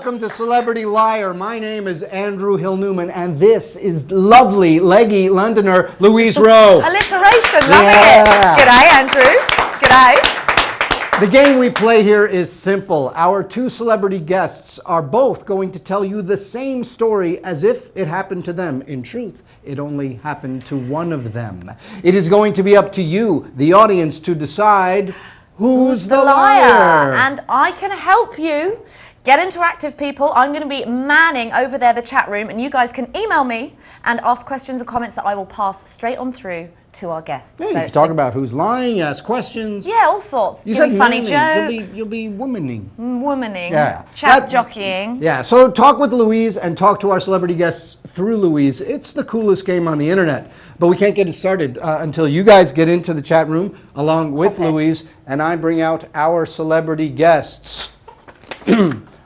welcome to Celebrity Liar. My name is Andrew Hill Newman, and this is lovely, leggy Londoner Louise Rowe. Alliteration, love it. G'day, Andrew. G'day. The game we play here is simple. Our two celebrity guests are both going to tell you the same story as if it happened to them. In truth, it only happened to one of them. It is going to be up to you, the audience, to decide who's the liar. And I can help you. Get interactive, people. I'm going to be manning over there the chat room, and you guys can email me and ask questions or comments that I will pass straight on through to our guests. Yeah, you can talk about who's lying, ask questions. Yeah, all sorts. You Give me said funny manning. jokes. You'll be womaning. Womaning. Yeah. Chat jockeying. Yeah, so talk with Louise and talk to our celebrity guests through Louise. It's the coolest game on the internet. But we can't get it started until you guys get into the chat room along with Louise, and I bring out our celebrity guests.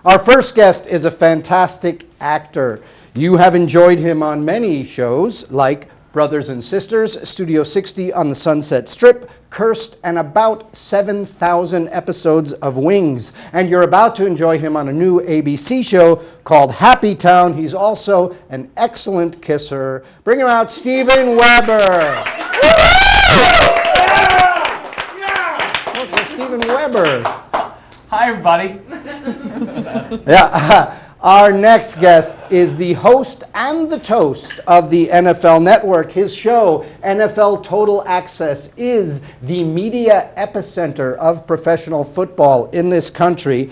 Our first guest is a fantastic actor. You have enjoyed him on many shows like Brothers and Sisters, Studio 60 on the Sunset Strip, Cursed, and about 7,000 episodes of Wings. And you're about to enjoy him on a new ABC show called Happy Town. He's also an excellent kisser. Bring him out, Steven Weber. Steven Weber. Hi, everybody. Yeah. Our next guest is the host and the toast of the NFL Network. His show, NFL Total Access, is the media epicenter of professional football in this country.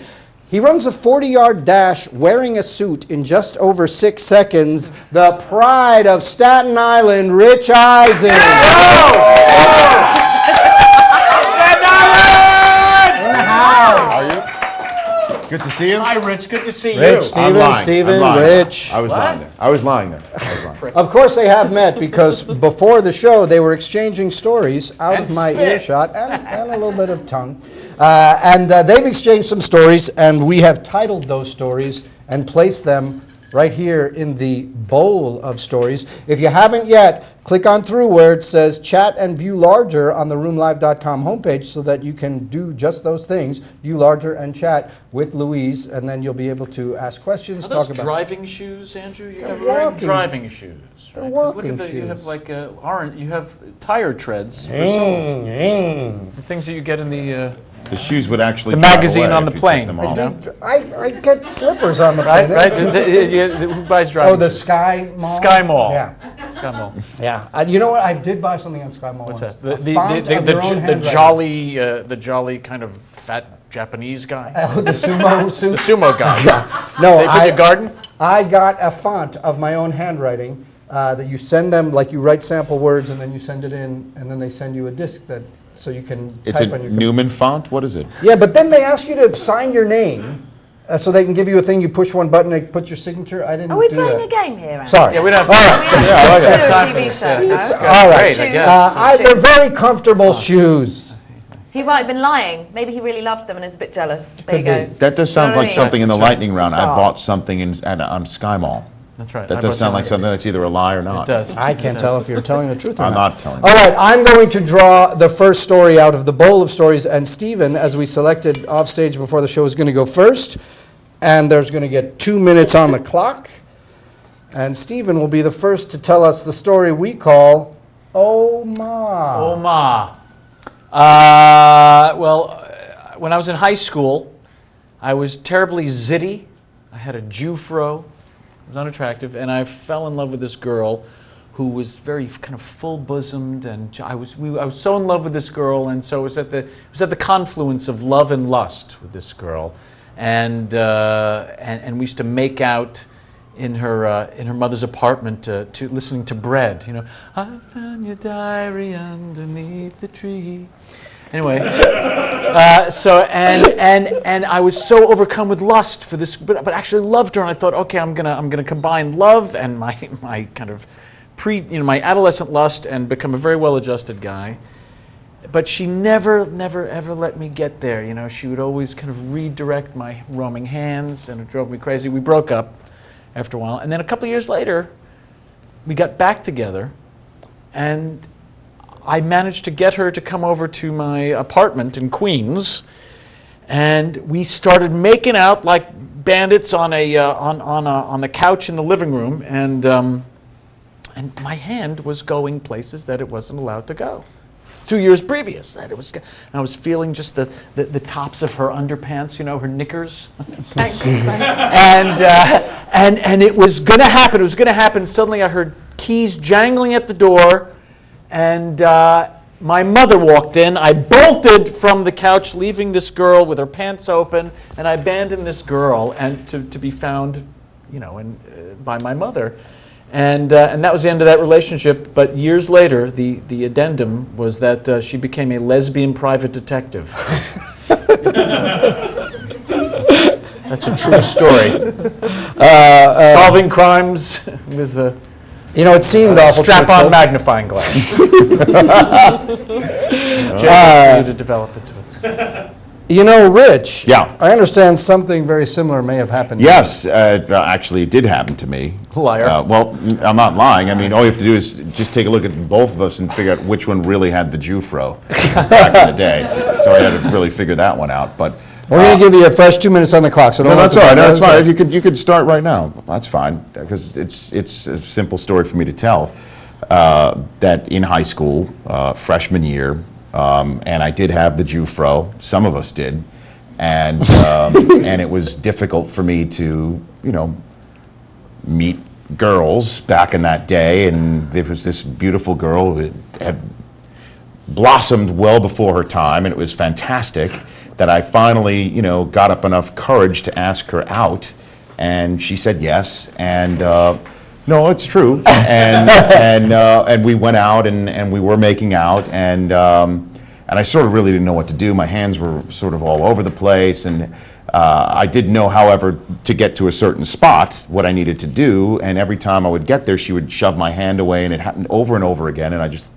He runs a 40-yard dash wearing a suit in just over 6 seconds. The pride of Staten Island, Rich Eisen. Good to see you. Hi, Rich. Good to see you. Rich, Steven, Rich. I was lying there. Of course they have met, because before the show they were exchanging stories out of my earshot and a little bit of tongue. They've exchanged some stories, and we have titled those stories and placed them right here in the bowl of stories. If you haven't yet, click on through where it says chat and view larger on the roomlive.com homepage so that you can do just those things, view larger and chat with Louise, and then you'll be able to ask questions. Are those driving shoes, Andrew? You're wearing driving shoes. They're right? 'Cause walking look at shoes. You have like orange. You have tire treads for soles. The things that you get in the shoes would actually the drive magazine away on if the you plane. took them off. I get slippers on the plane. Right? Who buys driving? Oh, the shoes? Sky Mall? Sky Mall. Yeah. Sky Mall. Yeah. You know what? I did buy something on Sky Mall. What's once. that? The jolly kind of fat Japanese guy. Oh, the sumo suit? The sumo guy. Yeah. No, the garden? I got a font of my own handwriting that you send them, like you write sample words and then you send it in, and then they send you a disc that so you can It's type a on your Newman font? What is it? Yeah, but then they ask you to sign your name so they can give you a thing. You push one button, they put your signature. I didn't Are we do playing that. a game here, Andrew? Sorry. Yeah, we don't have We time. have to do a time for TV this, show, yeah. no? All right. Great, I guess. They're very comfortable shoes. He might have been lying. Maybe he really loved them and is a bit jealous. There you go. That does sound You know what like I mean? something in the lightning round. I Start. bought something on Sky Mall. That's right. That does sound like something that's either a lie or not. It does. I can't tell if you're telling the truth or I'm not. not telling All right, I'm going to draw the first story out of the bowl of stories, and Steven, as we selected off stage before the show, is going to go first, and there's going to get 2 minutes on the clock, and Steven will be the first to tell us the story we call Oh Ma. Oh, Ma. When I was in high school, I was terribly zitty. I had a Jew-fro. I was unattractive, and I fell in love with this girl who was very kind of full-bosomed, and I was so in love with this girl, and so it was at the confluence of love and lust with this girl, and we used to make out in her mother's apartment to listening to Bread. You know, I found your diary underneath the tree. Anyway, and I was so overcome with lust for this, but actually loved her, and I thought, okay, I'm gonna combine love and my kind of my adolescent lust and become a very well-adjusted guy. But she never ever let me get there. You know, she would always kind of redirect my roaming hands, and it drove me crazy. We broke up after a while, and then a couple of years later, we got back together, and I managed to get her to come over to my apartment in Queens, and we started making out like bandits on the couch in the living room, and my hand was going places that it wasn't allowed to go. 2 years previous, that it was. I was feeling just the tops of her underpants, her knickers, and it was going to happen. It was going to happen. Suddenly, I heard keys jangling at the door, and my mother walked in. I bolted from the couch, leaving this girl with her pants open, and I abandoned this girl, and to be found, by my mother. And that was the end of that relationship. But years later, the addendum was that she became a lesbian private detective. That's a true story. Solving crimes with a It seemed awful. strap-on magnifying glass. For you to develop into it. Rich. Yeah. I understand something very similar may have happened. Yes, actually, it did happen to me. Liar. Well, I'm not lying. I mean, all you have to do is just take a look at both of us and figure out which one really had the Jew fro back in the day. So I had to really figure that one out. But We're going to give you a fresh 2 minutes on the clock. So don't no, let that's the all right. time- That's fine. You could start right now. That's fine because it's a simple story for me to tell. That in high school, freshman year, and I did have the Jew fro. Some of us did, and and it was difficult for me to meet girls back in that day. And there was this beautiful girl who had blossomed well before her time, and it was fantastic. That I finally, got up enough courage to ask her out, and she said yes. And no, it's true. And we went out and we were making out, and I sort of really didn't know what to do. My hands were sort of all over the place, and I did know, however, to get to a certain spot what I needed to do. And every time I would get there, she would shove my hand away, and it happened over and over again. And I just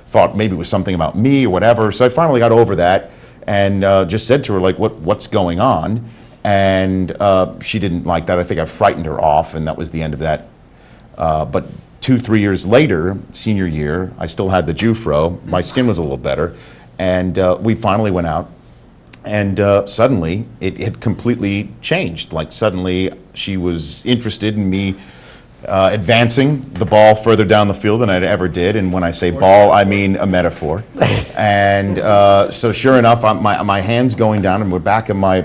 thought maybe it was something about me or whatever. So I finally got over that. And just said to her, like, what's going on? And she didn't like that. I think I frightened her off, and that was the end of that. But 2-3 years later, senior year, I still had the Jew fro. My skin was a little better. And we finally went out. And suddenly, it had completely changed. Like, suddenly, she was interested in me advancing the ball further down the field than I ever did. And when I say ball, I mean a metaphor. And so sure enough, my hand's going down, and we're back in my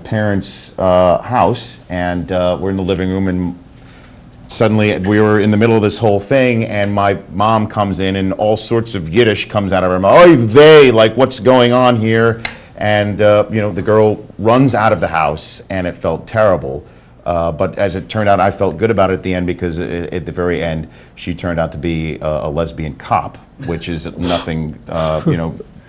parents' house, and we're in the living room, and suddenly we were in the middle of this whole thing, and my mom comes in, and all sorts of Yiddish comes out of her mouth. Oy vey, like, what's going on here? And the girl runs out of the house, and it felt terrible. But as it turned out, I felt good about it at the end, because at the very end, she turned out to be a lesbian cop, which is nothing,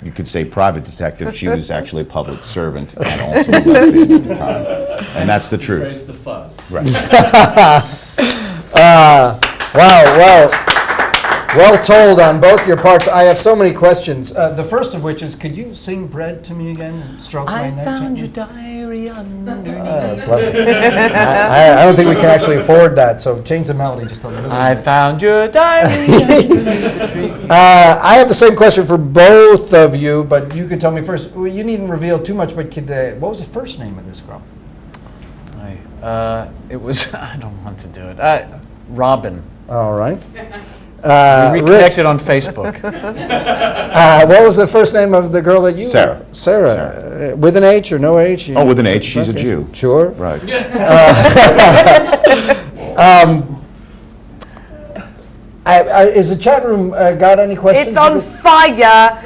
you could say private detective. She was actually a public servant and also a lesbian at the time. And that's the truth. Raise the fuzz. Right. Well told on both your parts. I have so many questions. The first of which is, could you sing "Bread" to me again? And stroke my neck gently? diary underneath. That's lovely. I don't think we can actually afford that, so change the melody just a little bit. I found your diary underneath the tree. I have the same question for both of you, but you can tell me first. Well, you needn't reveal too much, but what was the first name of this girl? It was, I don't want to do it. Robin. All right. We reconnected on Facebook. What was the first name of the girl that you? Sarah. Sarah. With an H or no H? Oh, with an H. She's a Jew. Sure. Right. Is the chat room got any questions? It's on fire.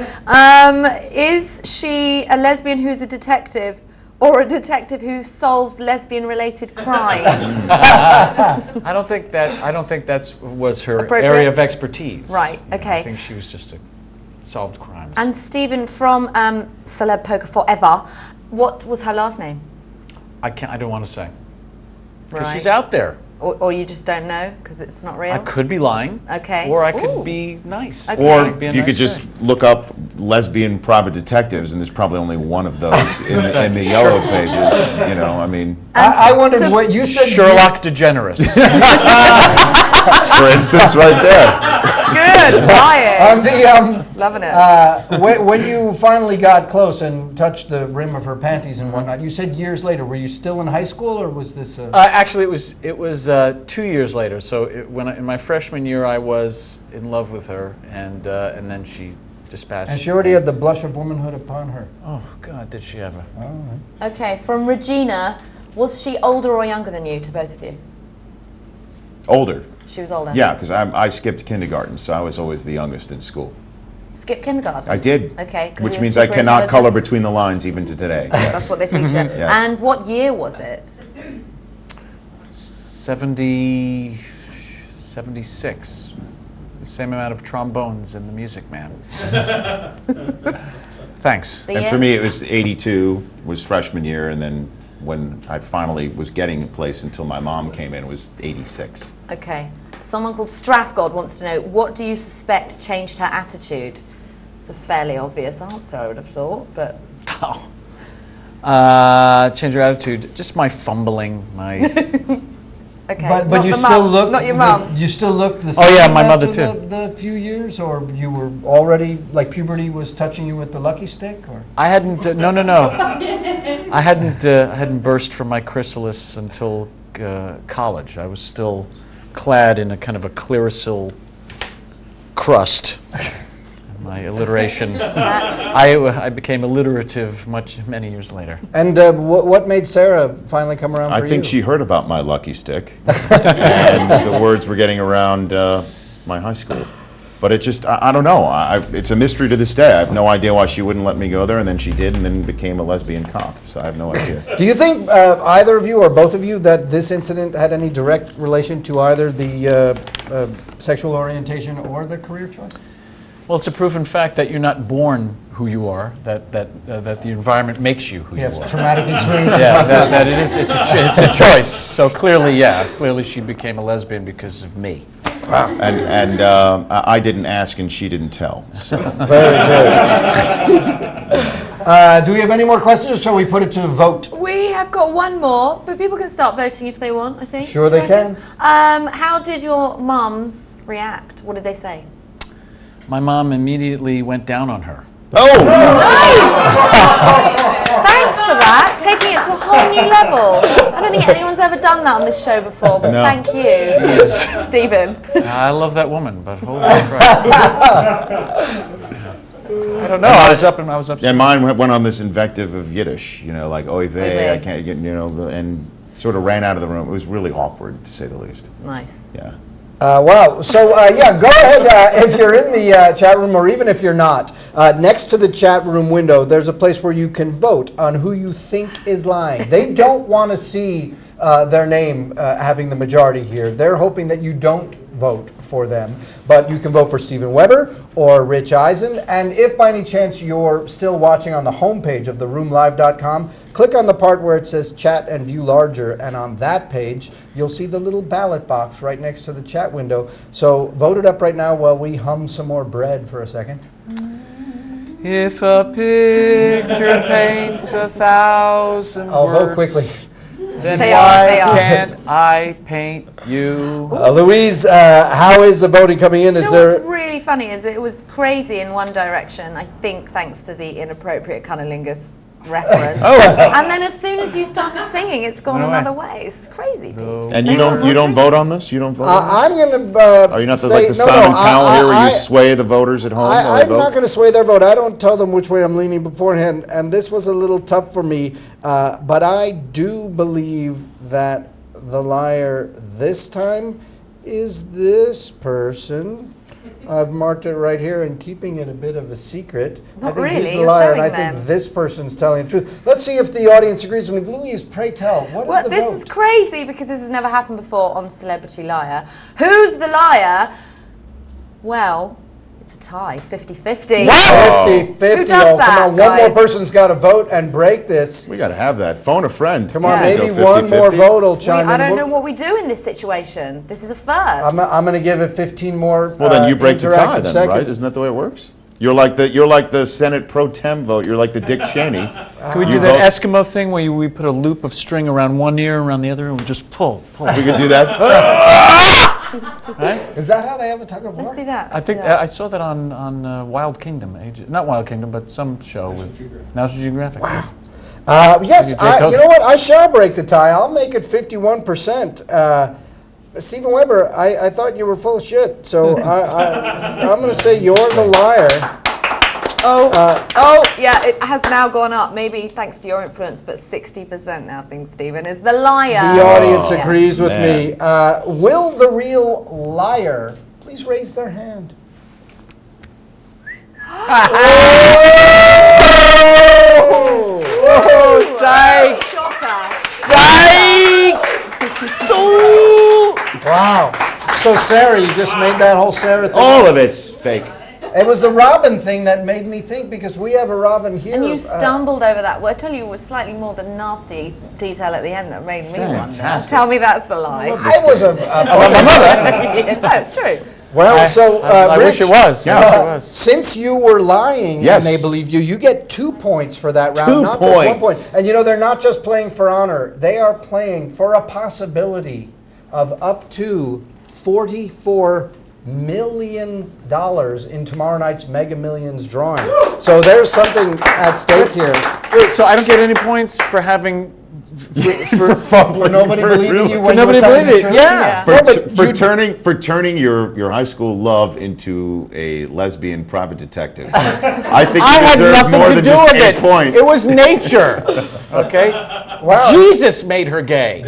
Is she a lesbian who's a detective, or a detective who solves lesbian-related crimes? I don't think that was her Appropriate. area of expertise. Right, You know, okay. I think she was just a solved crimes. And Stephen from Celeb Poker Forever, what was her last name? I don't want to say. Because Right. she's out there. Or you just don't know because it's not real? I could be lying. Okay. Or I could Ooh. be nice. Okay. Or Be a you nice could just look up lesbian private detectives, and there's probably only one of those in the yellow pages. I mean, I wondered so- what you said. Sherlock DeGeneres. for instance, right there. Yeah. Dying. Loving it. When you finally got close and touched the rim of her panties and whatnot, you said years later. Were you still in high school, or was this? Actually, it was 2 years later. So in my freshman year, I was in love with her, and then she dispatched. And she already had the blush of womanhood upon her. Oh God, did she ever? Okay, from Regina, was she older or younger than you, to both of you? Older. She was older. Yeah, because I skipped kindergarten, so I was always the youngest in school. Skip kindergarten? I did. Okay. 'Cause Which you were means I super cannot intelligent. color between the lines even to today. That's what they teach you. Yes. And what year was it? 76. The same amount of trombones in the Music Man. Thanks. The And year? for me, it was 82, was freshman year, and then when I finally was getting a place until my mom came in, it was 86. Okay. Someone called Strathgod wants to know, what do you suspect changed her attitude? It's a fairly obvious answer, I would have thought, but... Oh. Change your attitude. Just my fumbling, my... Okay. But Not you the still mum, look. Not your mum. You still look the same. Oh, yeah, my mother after too. The few years, or you were already like puberty was touching you with the lucky stick, or. I hadn't. No. I hadn't burst from my chrysalis until college. I was still clad in a kind of a Clearasil crust. My alliteration. I became alliterative many years later. And what made Sarah finally come around for I you? think she heard about my lucky stick, and the words were getting around my high school. But it just, I don't know. It's a mystery to this day. I have no idea why she wouldn't let me go there, and then she did, and then became a lesbian cop. So I have no idea. Do you think either of you or both of you that this incident had any direct relation to either the sexual orientation or the career choice? Well, it's a proven fact that you're not born who you are. That the environment makes you who Yes, you are. traumatic experience. Yeah, that it is. It's a choice. So clearly, she became a lesbian because of me. And I didn't ask, and she didn't tell. So. Very good. Do we have any more questions, or shall we put it to vote? We have got one more, but people can start voting if they want, I think. Sure they can. How did your mums react? What did they say? My mom immediately went down on her. Oh! Thanks for that. Taking it to a whole new level. I don't think anyone's ever done that on this show before, but No. thank you, Stephen. I love that woman, but holy Christ. I don't know. I was upset. Yeah, mine went on this invective of Yiddish, like oy vey, vey. I can't get, and sort of ran out of the room. It was really awkward, to say the least. Nice. Yeah. Wow. So, go ahead if you're in the chat room, or even if you're not. Next to the chat room window, there's a place where you can vote on who you think is lying. They don't want to see their name having the majority here. They're hoping that you don't vote for them. But you can vote for Steven Weber or Rich Eisen. And if by any chance you're still watching on the homepage of theroomlive.com, click on the part where it says chat and view larger. And on that page, you'll see the little ballot box right next to the chat window. So vote it up right now while we hum some more bread for a second. If a picture paints 1,000 I'll words, vote quickly. then They why are. can't I paint you? Louise, how is the voting coming in? You Is know what's there? really funny is it was crazy in one direction, I think thanks to the inappropriate cunnilingus reference. And then as soon as you started singing, it's gone Went away. another way. It's crazy. Peeps. And you don't vote on this? You don't vote on this? I'm going to. Are you not like the Simon Cowell here where you sway the voters at home? while they I'm vote? not going to sway their vote. I don't tell them which way I'm leaning beforehand, and this was a little tough for me. But I do believe that the liar this time is this person. I've marked it right here and keeping it a bit of a secret. Not I think he's really, the you're liar, and I showing think them. this person's telling the truth. Let's see if the audience agrees with me. Louise, pray tell, what is Well, the this vote? is crazy because this has never happened before on Celebrity Liar. Who's the liar? Well, it's a tie, 50-50. 50-50. Who does Oh, that, come on, one more guys? person's got to vote and break this. We got to have that. Phone a friend. Come on, Yeah. maybe Go one more 50-50. vote will chime in. I don't know We'll- what we do in this situation. This is a first. I'm going to give it 15 more. Well, then you break the tie, interactive then, seconds. right? Isn't that the way it works? You're like the Senate pro tem vote. You're like the Dick Cheney. Can we do that Eskimo thing where we put a loop of string around one ear, around the other, and we just pull? We could do that. Is that how they have a tug of war? Let's do that. I Let's do think that. I saw that on Wild Kingdom, not Wild Kingdom, but some show with National Geographic. Wow. Yes, Maybe Jay you know what? I shall break the tie. I'll make it 51%. Stephen Weber, I thought you were full of shit, so I'm going to say you're the liar. Yeah, it has now gone up. Maybe thanks to your influence, but 60% now thinks Stephen is the liar. The audience agrees with man. me. Will the real liar please raise their hand? Oh, psych! Shocker. Psych! Wow. So, Sarah, you just made that whole Sarah thing. All of it's fake. It was the Robin thing that made me think, because we have a Robin here. And you stumbled over that word. I tell you, it was slightly more the nasty detail at the end that made me wonder. Fantastic. Tell me that's a lie. I was a Yeah, no, it's true. Well, I Rich, wish it was. Yeah. I wish it was. since you were lying Yes. and they believed you, you get 2 points for that round, 2 not just 1 point. points. And you know, they're not just playing for honor, they are playing for a possibility of up to $44 million in tomorrow night's Mega Millions drawing. So there's something at stake here. Wait, so I don't get any points for having For nobody believing you when nobody you were telling the believed it. truth? Yeah. No, but For turning your high school love into a lesbian private detective. I think I you had deserve more nothing to than do just with 8 it. points. It was nature. Okay. Wow. Jesus made her gay.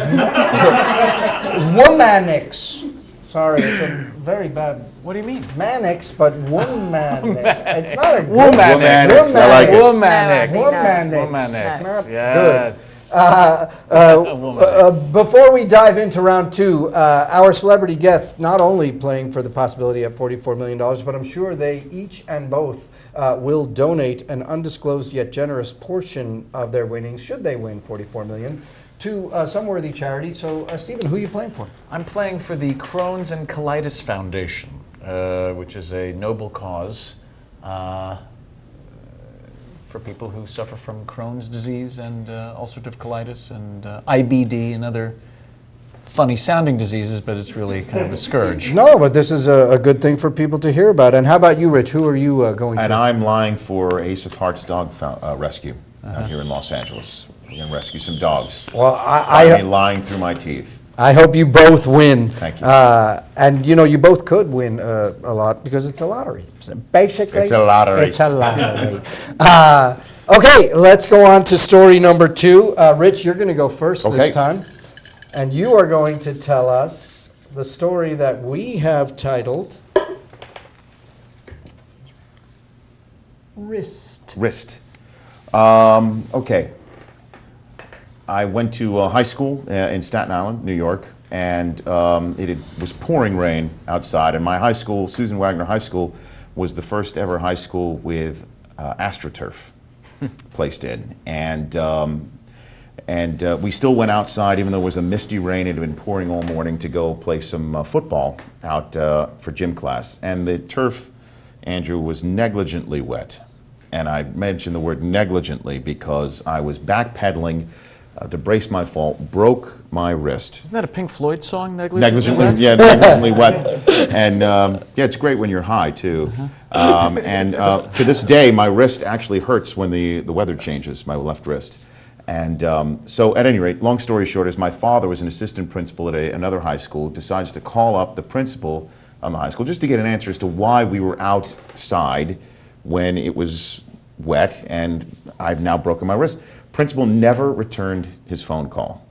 Womanics. Sorry, it's a very bad What do you mean? Manics, but womanic. It's not a good Womanics. I like it. Womanics. Womanics. Womanics. Not Yes. Before we dive into round two, our celebrity guests not only playing for the possibility of $44 million, but I'm sure they each and both will donate an undisclosed yet generous portion of their winnings, should they win $44 million, to some worthy charity. So, Stephen, who are you playing for? I'm playing for the Crohn's and Colitis Foundation, which is a noble cause for people who suffer from Crohn's disease and ulcerative colitis and IBD and other funny-sounding diseases, but it's really kind of a scourge. No, but this is a good thing for people to hear about. And how about you, Rich? Who are you going And to? I'm lying for Ace of Hearts Dog Rescue out here in Los Angeles. We're going to rescue some dogs. Well, I mean, lying through my teeth. I hope you both win. Thank you. And you know, you both could win a lot because it's a lottery. So basically, It's a lottery. It's a lottery. Okay, let's go on to story number two. Rich, you're going to go first this Okay. time. And you are going to tell us the story that we have titled Wrist. Wrist. Okay. I went to high school in Staten Island, New York, and was pouring rain outside. And my high school, Susan Wagner High School, was the first ever high school with AstroTurf placed in. And we still went outside, even though it was a misty rain. It had been pouring all morning, to go play some football out for gym class. And the turf, Andrew, was negligently wet. And I mention the word negligently because I was backpedaling to brace my fall, broke my wrist. Isn't that a Pink Floyd song, Negligently, yeah, negligently wet. And yeah, it's great when you're high, too. And to this day, my wrist actually hurts when the weather changes, my left wrist. And so at any rate, long story short, is my father was an assistant principal at another high school, decides to call up the principal on the high school just to get an answer as to why we were outside when it was wet, and I've now broken my wrist. Principal never returned his phone call.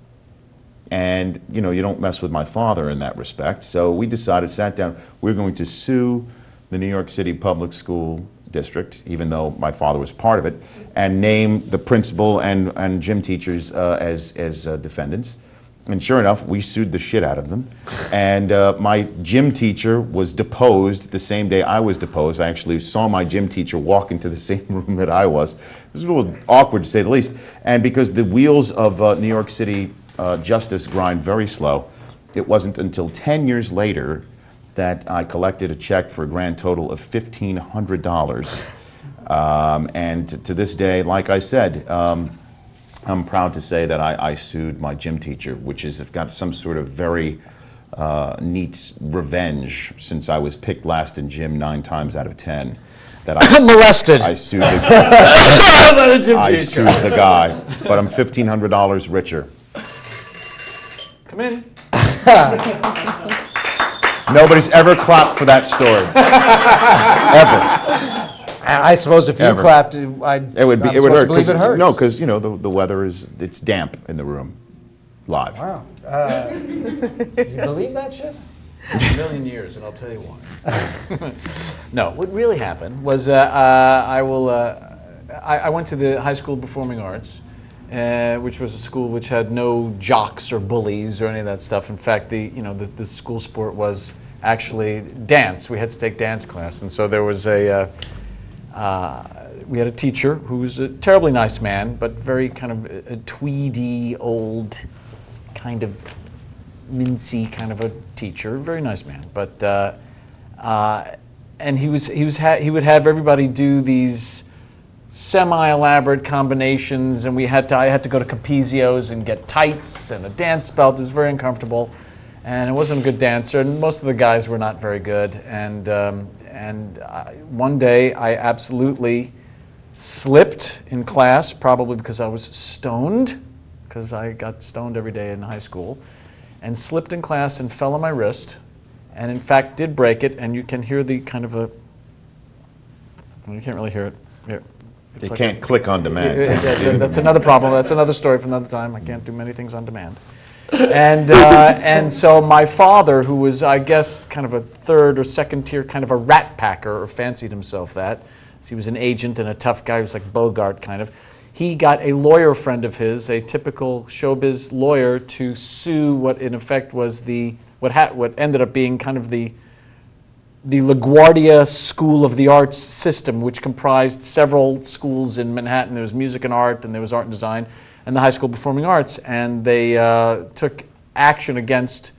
And, you know, you don't mess with my father in that respect. So we decided, sat down, we're going to sue the New York City Public School District, even though my father was part of it, and name the principal and gym teachers as defendants. And sure enough, we sued the shit out of them. And my gym teacher was deposed the same day I was deposed. I actually saw my gym teacher walk into the same room that I was. It was a little awkward, to say the least. And because the wheels of New York City justice grind very slow, it wasn't until 10 years later that I collected a check for a grand total of $1,500. And to this day, like I said, I'm proud to say that I sued my gym teacher, which has got some sort of very neat revenge, since I was picked last in gym 9 times out of 10. That I Molested. I sued By the gym I teacher. sued the guy, but I'm $1,500 richer. Come in. Nobody's ever clapped for that story. Ever. I suppose if you Ever. clapped, It would I'm be. It would supposed to hurt. believe it hurts. No, because the weather it's damp in the room, live. Wow. You believe that shit? A million years, and I'll tell you why. No, what really happened was I went to the High School of Performing Arts, which was a school which had no jocks or bullies or any of that stuff. In fact, the school sport was actually dance. We had to take dance class, and so there was we had a teacher who was a terribly nice man, but very kind of a tweedy, old, kind of mincy kind of a teacher, very nice man. But and he would have everybody do these semi-elaborate combinations, and I had to go to Capizio's and get tights and a dance belt. It was very uncomfortable, and I wasn't a good dancer, and most of the guys were not very good. And one day I absolutely slipped in class, probably because I was stoned, because I got stoned every day in high school, and slipped in class and fell on my wrist, and in fact did break it, and you can hear the kind of a, well, you can't really hear it. Here. They can't click on demand. That's another problem. That's another story for another time. I can't do many things on demand. And so my father, who was, I guess, kind of a third or second tier, kind of a rat packer, or fancied himself that. So he was an agent and a tough guy. He was like Bogart, kind of. He got a lawyer friend of his, a typical showbiz lawyer, to sue what in effect was what ended up being kind of the LaGuardia School of the Arts system, which comprised several schools in Manhattan. There was music and art, and there was art and design, and the High School of Performing Arts. And they took action against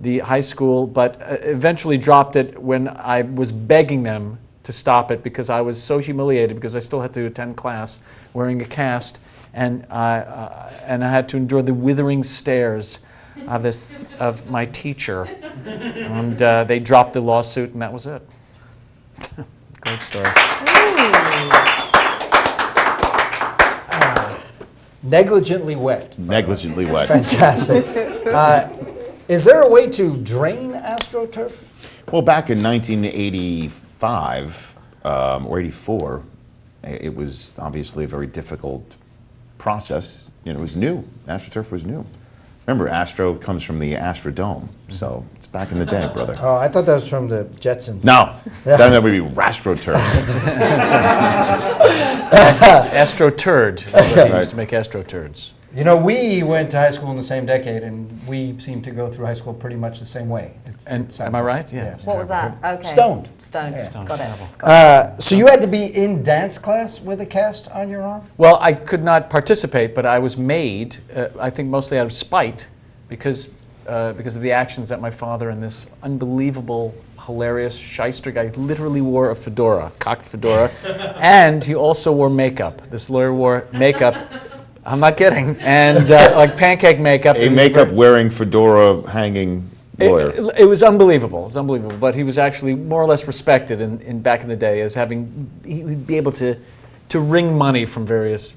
the high school, but eventually dropped it when I was begging them to stop it, because I was so humiliated, because I still had to attend class wearing a cast, and I had to endure the withering stares of my teacher, and they dropped the lawsuit, and that was it. Great story. Negligently wet. Negligently wet. Fantastic. Is there a way to drain AstroTurf? Well, back in 1985 or 84, it was obviously a very difficult process. It was new. AstroTurf was new. Remember, Astro comes from the Astrodome, so it's back in the day, brother. Oh, I thought that was from the Jetsons. No, then that would be RastroTurf. Astro Turd. They used to make Astro Turds. You know, we went to high school in the same decade, and we seem to go through high school pretty much the same way. Am I right? Yeah. What was that? Okay. Stoned. Stoned. Yeah. Got it. So you had to be in dance class with a cast on your arm? Well, I could not participate, but I was made, I think mostly out of spite, because of the actions that my father and this unbelievable, hilarious shyster guy literally wore a fedora, cocked fedora, and he also wore makeup. This lawyer wore makeup. I'm not kidding. And like pancake makeup. A makeup wearing fedora hanging lawyer. It was unbelievable. It was unbelievable. But he was actually more or less respected in back in the day as having, he would be able to wring money from various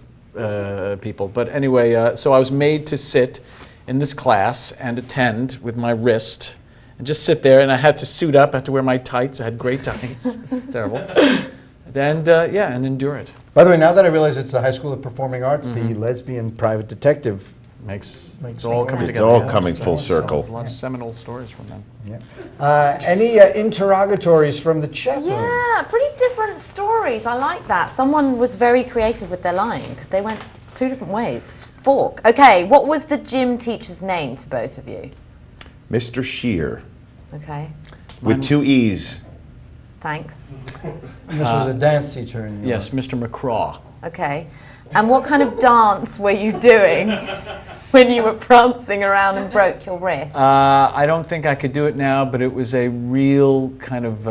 people. But anyway, so I was made to sit in this class and attend with my wrist and just sit there, and I had to suit up. I had to wear my tights. I had great tights. Terrible. And and endure it. By the way, now that I realize it's the High School of Performing Arts, the lesbian private detective. It's all coming It's together. all Yeah. coming full circle. A lot of seminal stories from them. Any interrogatories from the chat room? Yeah, pretty different stories. I like that. Someone was very creative with their line, because they went two different ways. Fork. Okay, what was the gym teacher's name to both of you? Mr. Shear, Okay, with 2 E's. thanks. This was a dance teacher in your Yes, Mr. McCraw. Okay. And what kind of dance were you doing when you were prancing around and broke your wrist? I don't think I could do it now, but it was a real kind of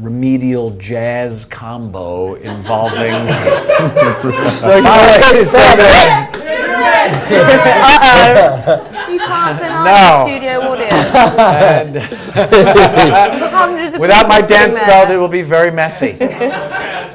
remedial jazz combo involving. So you You can't deny the studio audience. And Hundreds of without my people sitting dance there. belt, it will be very messy. Jazz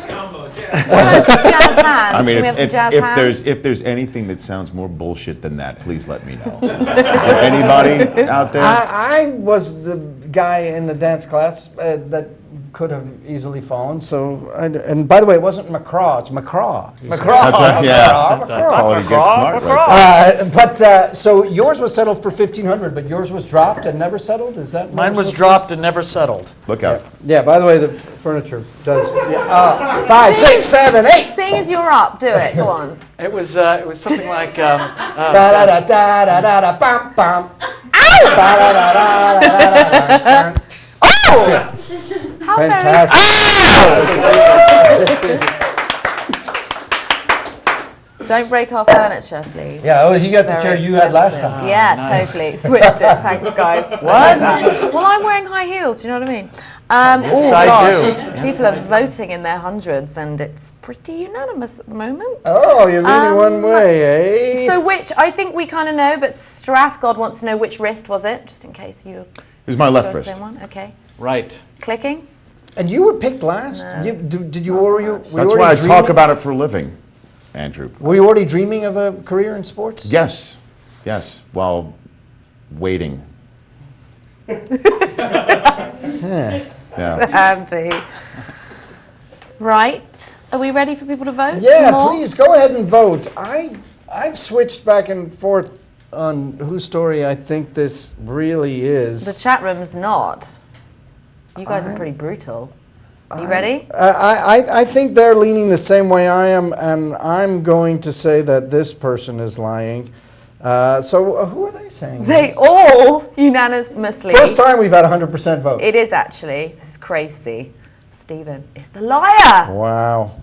hands. I mean, Can we have some jazz hands? if there's anything that sounds more bullshit than that, please let me know. Is there anybody out there? I was the guy in the dance class that could have easily fallen. So, and by the way, it wasn't McCraw, it's McCraw. McCraw. That's right, yeah. McCraw. Oh, he gets smart right But so yours was settled for 1,500, but yours was dropped and never settled. Is that Mine was supposed to be? dropped and never settled. there. Look out. Yeah. By the way, the furniture does. Yeah, 5, 6, 7, 8. Seeing as you're up, do it. Go on. It was something like Ba-da-da-da-da-da-bum-bum. Ba-da-da-da-da-da-da-bum. Oh! How Fantastic. Don't break our furniture, please. Yeah, oh, you got the Very chair you had last expensive. time. Yeah, nice. totally. Switched it. Thanks, guys. What? Well, I'm wearing high heels. Do you know what I mean? Yes, oh I gosh, do. Yes, people I are voting in their hundreds, and it's pretty unanimous at the moment. Oh, you're leaning one way, eh? So which I think we kind of know, but Strathgod wants to know which wrist was it, just in case you. It was my left chose the wrist. same one. Okay. right. Clicking. And you were picked last. Did you already? Were you That's already why I dreaming? talk about it for a living, Andrew. Were you already dreaming of a career in sports? Yes, while waiting. Yeah. Andy. Right. Are we ready for people to vote? Yeah, Some more? please go ahead and vote. I've switched back and forth on whose story I think this really is. The chat room's not. You guys are pretty brutal. You ready? I think they're leaning the same way I am, and I'm going to say that this person is lying. So who are they saying? They all unanimously. First time we've had 100% vote. It is actually. This is crazy. Stephen is the liar. Wow.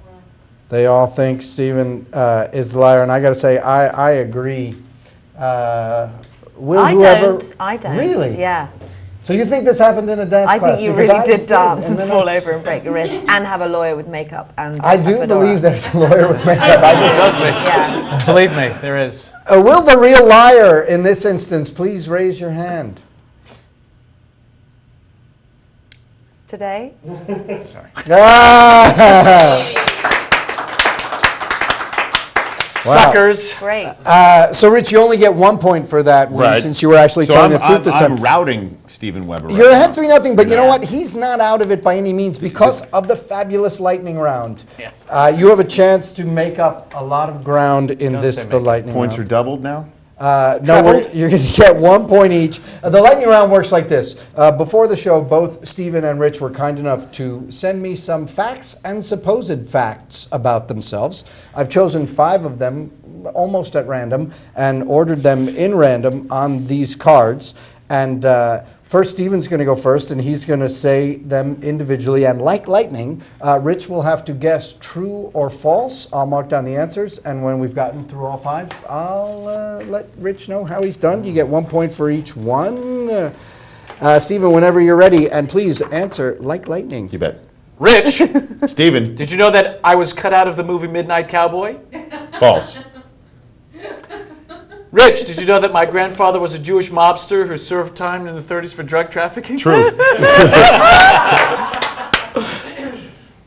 They all think Stephen is the liar, and I got to say, I agree. Will I whoever don't. I don't. Really? Yeah. So you think this happened in a dance I class? think you Because really I did dance and then fall I- over and break your wrist and have a lawyer with makeup and I a do fedora. believe there's a lawyer with makeup. Trust me. Yeah. Believe me, there is. Will the real liar in this instance please raise your hand? Today? Ah! Wow. Suckers. Great. So, Rich, you only get 1 point for that win, Right. since you were actually So telling I'm, the truth this I'm time. routing Stephen Weber. You're right ahead now. 3-0, but you know Yeah. what? He's not out of it by any means because of the fabulous lightning round. Yeah. You have a chance to make up a lot of ground in Don't this, say the make up. lightning Points are round. doubled now? No, you're going to get 1 point each. The lightning round works like this. Before the show, both Stephen and Rich were kind enough to send me some facts and supposed facts about themselves. I've chosen 5 of them, almost at random, and ordered them in random on these cards. And first, Stephen's going to go first, and he's going to say them individually. And like lightning, Rich will have to guess true or false. I'll mark down the answers, and when we've gotten through all 5, I'll let Rich know how he's done. You get 1 point for each one. Stephen, whenever you're ready, and please answer like lightning. You bet. Rich, Stephen, did you know that I was cut out of the movie Midnight Cowboy? false. Rich, did you know that my grandfather was a Jewish mobster who served time in the 30s for drug trafficking? True.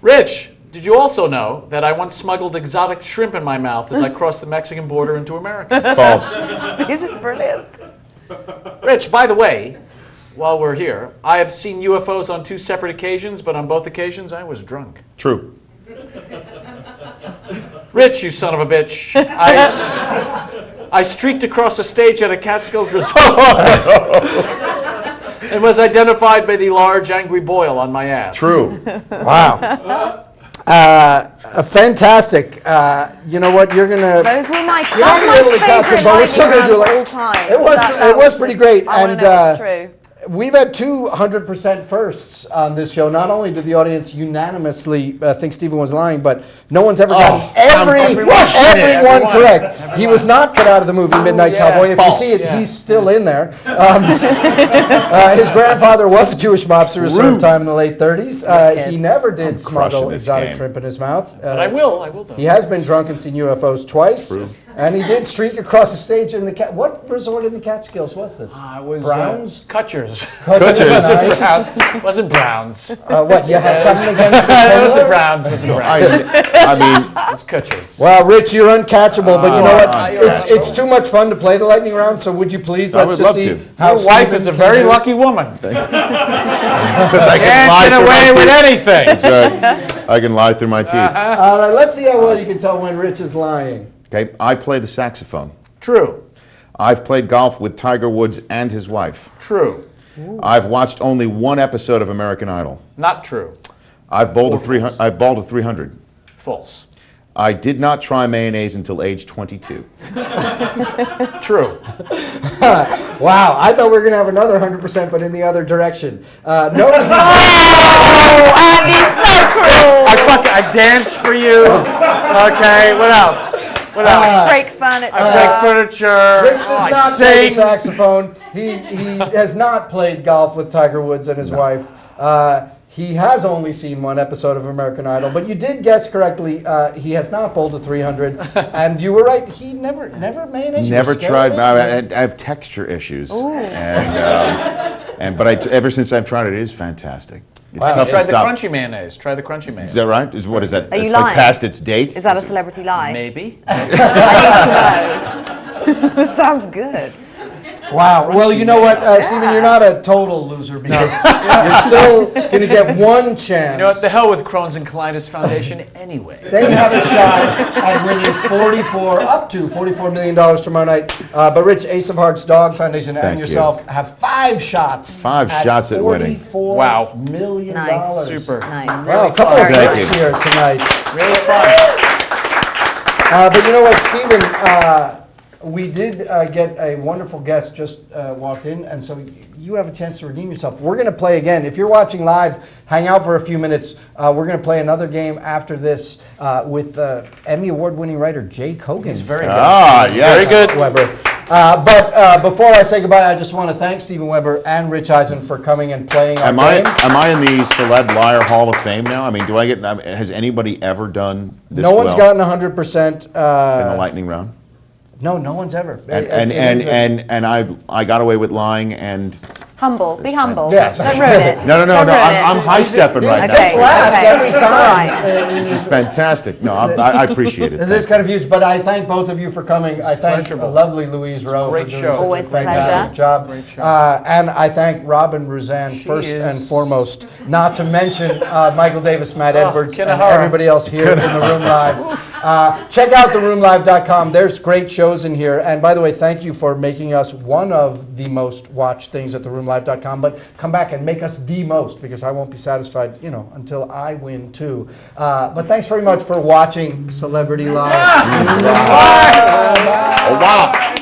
Rich, did you also know that I once smuggled exotic shrimp in my mouth as I crossed the Mexican border into America? False. Isn't brilliant? Rich, by the way, while we're here, I have seen UFOs on 2 separate occasions, but on both occasions I was drunk. True. Rich, you son of a bitch. I streaked across a stage at a Catskills resort and was identified by the large angry boil on my ass. True. Wow. Fantastic. You know what? You're going to... Those were my, You're not that's gonna be able to my catch favourite it, but we're still lightning gonna do round like- of all time. It was- That it was just- pretty great, I want and, to know it's true. We've had 200% firsts on this show. Not only did the audience unanimously think Stephen was lying, but no one's ever gotten everyone everyone correct. He was not cut out of the movie Midnight yeah. Cowboy. If False. you see it, Yeah. he's still in there. His grandfather was a Jewish mobster who served time in the late 30s. He never did smuggle crushing this exotic game. shrimp in his mouth. But I will though. He has been drunk and seen UFOs twice. And he did streak across the stage in the what resort in the Catskills was this? I was Browns? Kutcher's. Kutcher's. Browns. Wasn't Browns. What, you had something against the It wasn't Kutcher? Browns. Wasn't Browns. I mean, It's Kutcher's. Well, Rich, you're uncatchable, but you know what? you're It's too much fun to play the lightning round, so would you please I let's would just love see to. how Your wife Stephen is a can very do. lucky woman. because I can lie Can't get through away my with teeth. anything. That's right. I can lie through my teeth. All right, let's see how well you can tell when Rich is lying. Okay, I play the saxophone. True. I've played golf with Tiger Woods and his wife. True. I've watched only one episode of American Idol. Not true. I've bowled a 300. I've bowled a 300. False. I did not try mayonnaise until age 22. True. Wow, I thought we were going to have another 100%, but in the other direction. No, I danced for you. Okay. What else? What else? Break furniture. I break furniture. Rich does I not play the sing. saxophone. He has not played golf with Tiger Woods and his wife. He has only seen one episode of American Idol, but you did guess correctly. He has not bowled a 300, and you were right. He never mayonnaise. Never You're scared tried. of it? I have texture issues, but ever since I've tried it, it is fantastic. It's Wow. tough Try to the stop. crunchy mayonnaise. Try the crunchy mayonnaise. Is that right? What is that? Are you it's lying? like past its date. Is that a celebrity lie? Maybe. I need to know. This sounds good. Wow. Well, you know what, Stephen, you're not a total loser because you're still going to get one chance. You know what? The hell with Crohn's and Colitis Foundation anyway. They have a shot at winning up to $44 million tomorrow night. But Rich, Ace of Hearts Dog Foundation and Thank you. yourself have 5 shots. Five shots at winning. Wow. $44 million. Nice. Super. Nice. Wow, a couple of Thank hits you. here tonight. Really fun. But you know what, Stephen, we did get a wonderful guest just walked in, and so you have a chance to redeem yourself. We're going to play again. If you're watching live, hang out for a few minutes. We're going to play another game after this with Emmy Award-winning writer Jay Kogan. He's very good. Yes. Very good. Weber. But before I say goodbye, I just want to thank Stephen Weber and Rich Eisen for coming and playing our Am game. I in the Celeb Liar Hall of Fame now? I mean, do I get? Has anybody ever done this? No one's well gotten 100%. in the lightning round. No one's ever. And I got away with lying and Humble. Be humble. Yes. Don't ruin it. no. Don't ruin I'm it. high stepping right Okay. now. last Okay. every It's time. all right. This is fantastic. No, I appreciate it. This is kind of huge, but I thank both of you for coming. I thank pleasurable. lovely Louise Rowe Great for doing show. such Always a a fantastic pleasure. job. Great show. And I thank Robin Roseanne first is- and foremost, not to mention Michael Davis, Matt Edwards, and Kinahara. everybody else here in the Room Live. Check out theroomlive.com. There's great shows in here. And by the way, thank you for making us one of the most watched things at theroomlive.com. But come back and make us the most, because I won't be satisfied, until I win too. But thanks very much for watching Celebrity Live. Oh wow.